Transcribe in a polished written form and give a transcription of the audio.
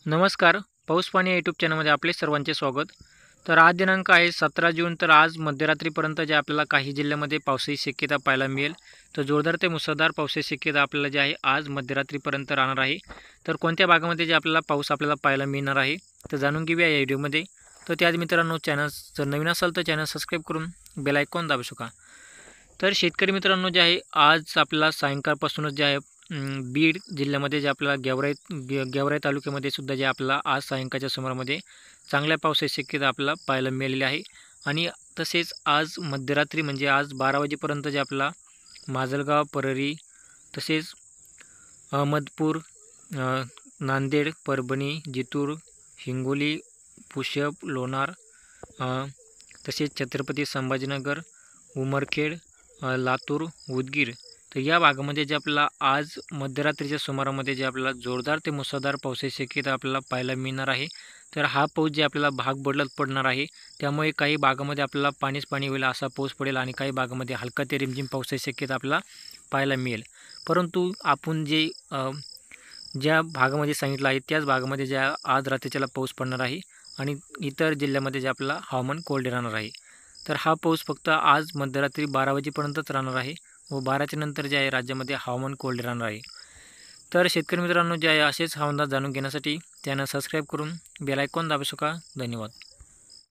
नमस्कार. पाऊस पाणी या यूट्यूब चॅनलमध्ये आपले सर्वांचे स्वागत. तर आज दिनांक आहे 17 जून. तर आज मध्यरात्रीपर्यंत जे आपल्याला काही जिल्ह्यामध्ये पावसाची शक्यता पाहायला मिळेल. तर जोरदार ते मुसळधार पावसाची शक्यता आपल्याला जे आहे आज मध्यरात्रीपर्यंत राहणार आहे. तर कोणत्या भागामध्ये जे आपल्याला पाऊस आपल्याला पाहायला मिळणार आहे तर जाणून घेऊया या व्हिडिओमध्ये. तर त्याआधी मित्रांनो, चॅनल जर नवीन असाल तर चॅनल सबस्क्राईब करून बेल आयकॉन दाबू शका. तर शेतकरी मित्रांनो, जे आहे आज आपल्याला सायंकाळपासूनच जे आहे बीड जिल्ह्यामध्ये जे आपल्याला गेवराई तालुक्यामध्ये सुद्धा जे आपल्याला आज सायंकाळच्या सुमारामध्ये चांगल्या पावसाची शक्यता आपल्याला पाहायला मिळालेली आहे. आणि तसेच आज मध्यरात्री म्हणजे आज 12 वाजेपर्यंत जे आपल्याला माजलगाव, परळी, तसेच अहमदपूर, नांदेड, परभणी, जितूर, हिंगोली, पुसद, लोणार, तसेच छत्रपती संभाजीनगर, उमरखेड, लातूर, उदगीर, तर या भागामध्ये जे आपल्याला आज मध्यरात्रीच्या सुमारामध्ये जे आपल्याला जोरदार ते मुसळधार पावसाची शक्यता आपल्याला पाहायला मिळणार आहे. तर हा पाऊस जे आपल्याला भाग बदलत पडणार आहे, त्यामुळे काही भागामध्ये आपल्याला पाणीच पाणी होईल असा पाऊस पडेल आणि काही भागामध्ये हलका ते रिमझिम पावसाची शक्यता आपल्याला पाहायला मिळेल. परंतु आपण जे ज्या भागामध्ये सांगितलं आहे त्याच भागामध्ये ज्या आज रात्रीच्याला पाऊस पडणार आहे आणि इतर जिल्ह्यामध्ये जे आपल्याला हवामान कोरडे राहणार आहे. तर हा पाऊस फक्त आज मध्यरात्री 12 वाजेपर्यंतच राहणार आहे व 12च्या नंतर जे आहे राज्यामध्ये हवामान कोरडे राहणार आहे. तर शेतकरी मित्रांनो, जे आहे असेच हवामान जाणून घेण्यासाठी चॅनल सबस्क्राईब करून बेल आयकॉन दाबू शका. धन्यवाद.